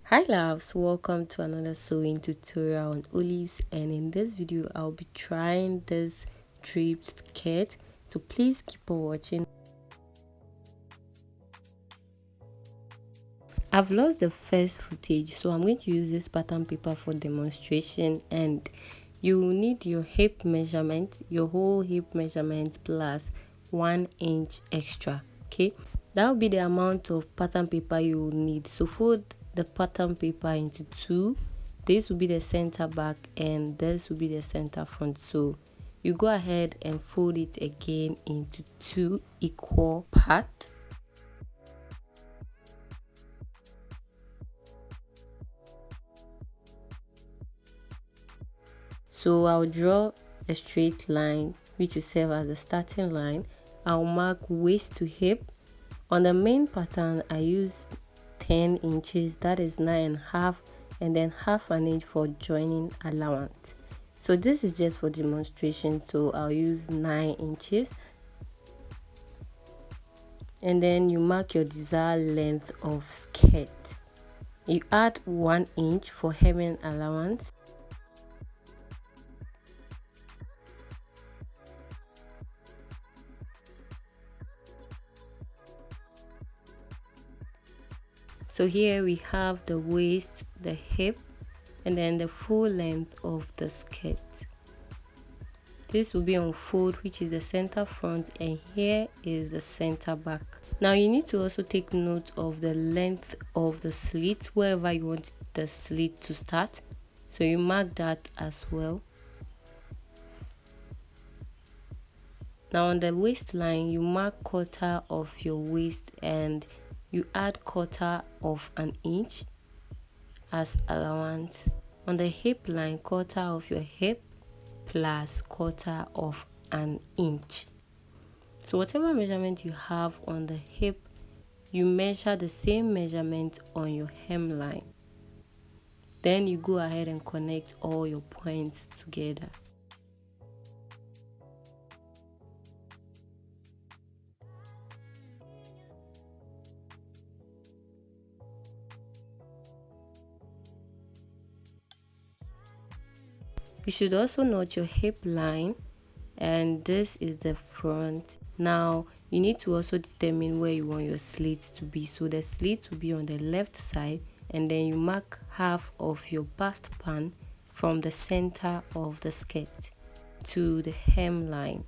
Hi loves, welcome to another sewing tutorial on olives, and in this video I'll be trying this draped skirt, so please keep on watching. I've lost the first footage, so I'm going to use this pattern paper for demonstration, and you will need your hip measurement, your whole hip measurement plus 1 inch extra. Okay, that will be the amount of pattern paper you will need. So fold the pattern paper into two. This will be the center back and this will be the center front. So you go ahead and fold it again into two equal parts. So I'll draw a straight line which will serve as the starting line. I'll mark waist to hip. On the main pattern I use 10 inches, that is 9.5, and then half an inch for joining allowance. So this is just for demonstration, so I'll use 9 inches. And then you mark your desired length of skirt. You add 1 inch for hemming allowance. So here we have the waist, the hip, and then the full length of the skirt. This will be on fold, which is the center front, and here is the center back. Now you need to also take note of the length of the slit, wherever you want the slit to start. So you mark that as well. Now on the waistline, you mark quarter of your waist and you add quarter of an inch as allowance. On the hip line, quarter of your hip plus quarter of an inch. So whatever measurement you have on the hip, you measure the same measurement on your hemline. Then you go ahead and connect all your points together. You should also note your hip line, and this is the front. Now you need to also determine where you want your slit to be. So the slit will be on the left side, and then you mark half of your bust pan from the center of the skirt to the hemline.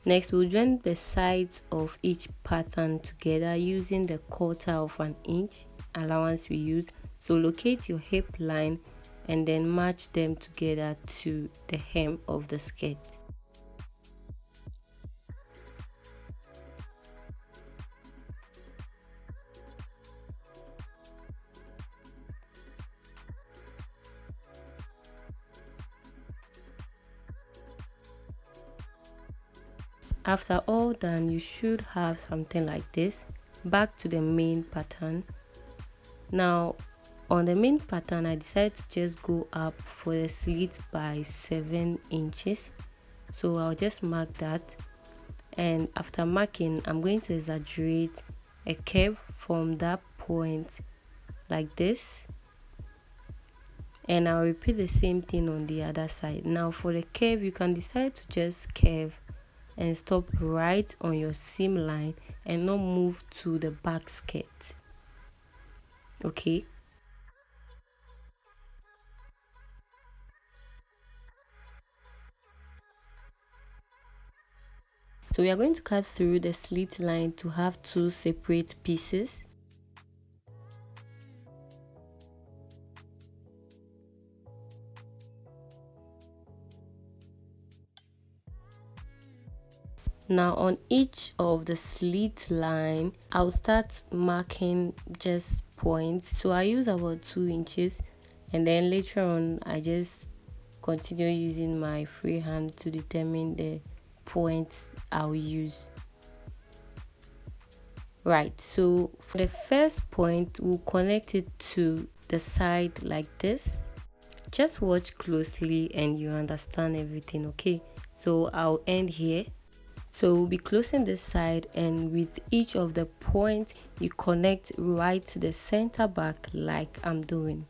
Next, we'll join the sides of each pattern together using the quarter of an inch allowance we use. So locate your hip line and then match them together to the hem of the skirt. After all done, you should have something like this. Back to the main pattern. Now on the main pattern, I decided to just go up for the slit by 7 inches. So I'll just mark that, and after marking, I'm going to exaggerate a curve from that point like this, and I'll repeat the same thing on the other side. Now for the curve, you can decide to just curve and stop right on your seam line and not move to the back skirt. Okay, so we are going to cut through the slit line to have two separate pieces. Now on each of the slit line, I'll start marking just points. So I use about 2 inches, and then later on I just continue using my free hand to determine the points I'll use. Right, so for the first point, we'll connect it to the side like this. Just watch closely and you understand everything, okay? So I'll end here. So we'll be closing this side, and with each of the points you connect right to the center back like I'm doing.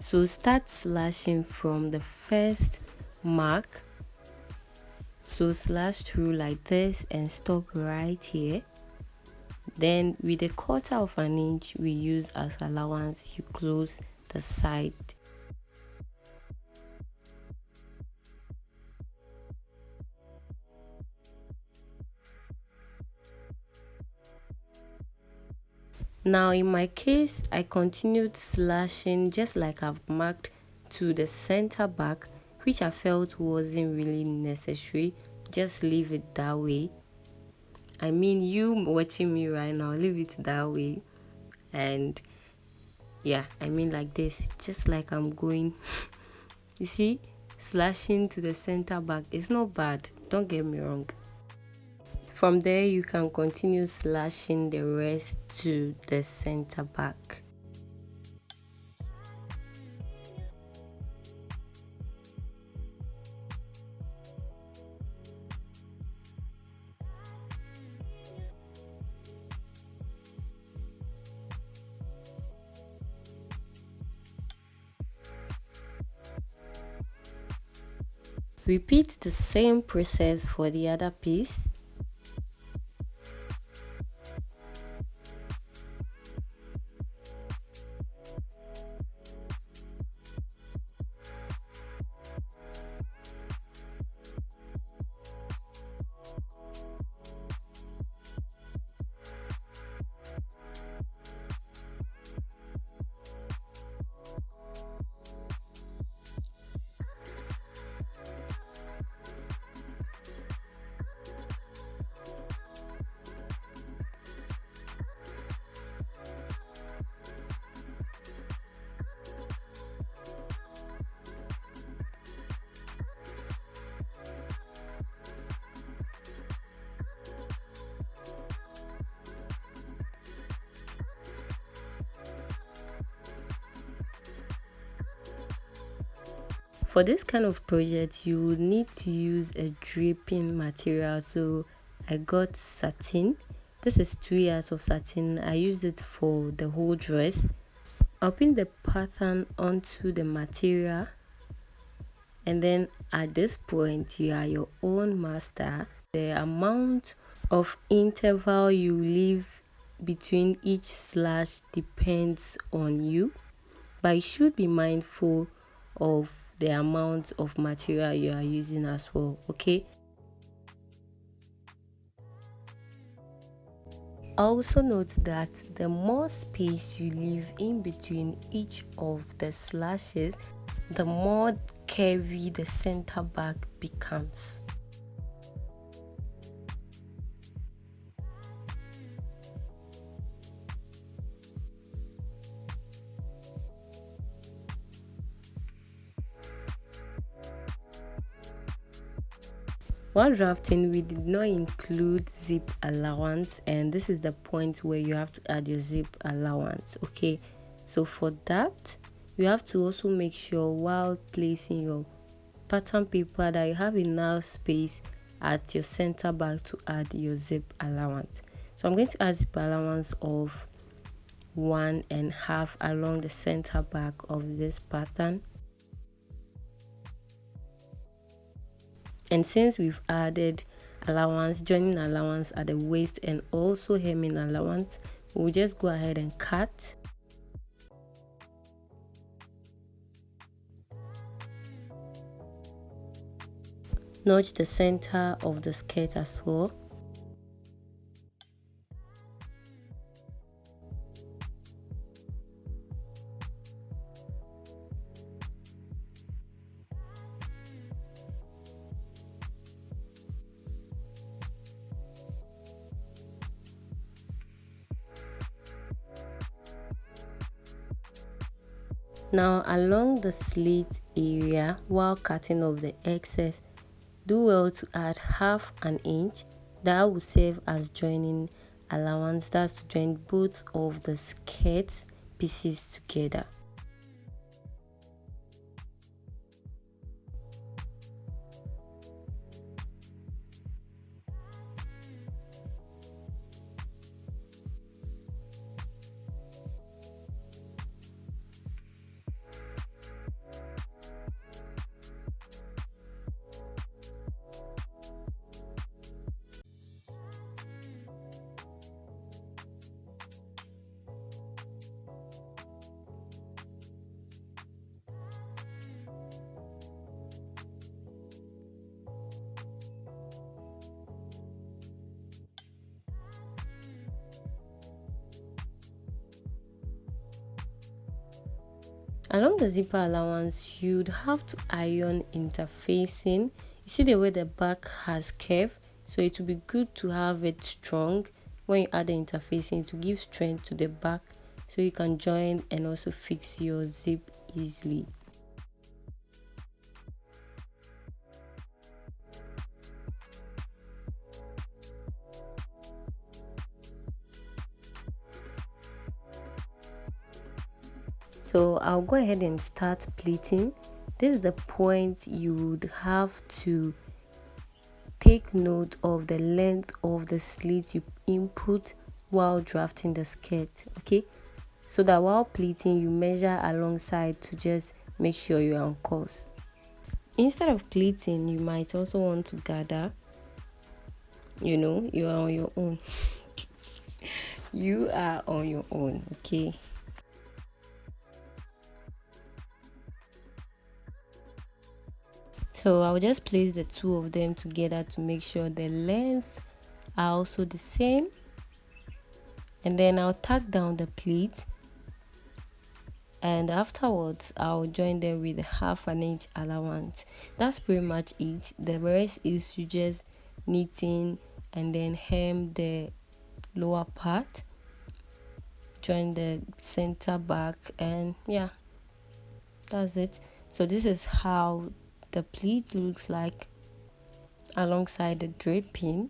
So start slashing from the first mark. So slash through like this and stop right here. Then with a 1/4 of an inch we use as allowance, you close the side. Now in my case, I continued slashing just like I've marked to the center back, which I felt wasn't really necessary. Just leave it that way. I mean, you watching me right now, leave it that way. And yeah, I mean like this, just like I'm going. You see, slashing to the center back is not bad, don't get me wrong. From there you can continue slashing the rest to the center back. Repeat the same process for the other piece. For this kind of project, you would need to use a draping material. So I got satin. This is 2 yards of satin. I used it for the whole dress. I'll pin the pattern onto the material, and then at this point you are your own master. The amount of interval you leave between each slash depends on you, but you should be mindful of the amount of material you are using as well, okay? Also note that the more space you leave in between each of the slashes, the more curvy the center back becomes. While drafting, we did not include zip allowance, and this is the point where you have to add your zip allowance, okay? So for that, you have to also make sure while placing your pattern paper that you have enough space at your center back to add your zip allowance. So I'm going to add zip allowance of 1.5 along the center back of this pattern. And since we've added allowance, joining allowance at the waist and also hemming allowance, we'll just go ahead and cut. Notch the center of the skirt as well. Now along the slit area, while cutting off the excess, do well to add half an inch. That will serve as joining allowance. That's to join both of the skirt pieces together. Along the zipper allowance, you'd have to iron interfacing. You see the way the back has curve, so it will be good to have it strong. When you add the interfacing to give strength to the back, so you can join and also fix your zip easily. So I'll go ahead and start pleating. This is the point you would have to take note of the length of the slit you input while drafting the skirt, okay? So that while pleating you measure alongside to just make sure you're on course. Instead of pleating, you might also want to gather. You know, you are on your own. You are on your own, okay? So I'll just place the two of them together to make sure the length are also the same, and then I'll tack down the pleat, and afterwards I'll join them with half an inch allowance. That's pretty much it. The rest is you just knitting and then hem the lower part, join the center back, and yeah, that's it. So this is how the pleat looks like alongside the draping.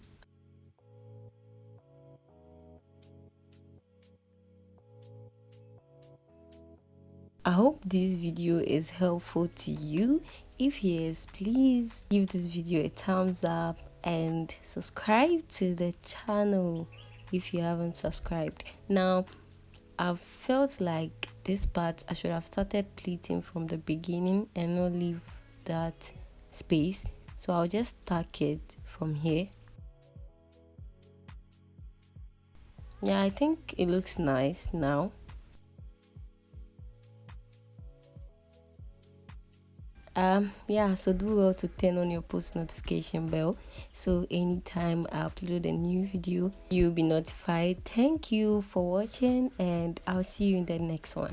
I hope this video is helpful to you. If yes, please give this video a thumbs up and subscribe to the channel if you haven't subscribed. Now, I've felt like this part I should have started pleating from the beginning and not leave that space. So I'll just tack it from here. Yeah, I think it looks nice now. Yeah, so do well to turn on your post notification bell, so anytime I upload a new video you'll be notified. Thank you for watching, and I'll see you in the next one.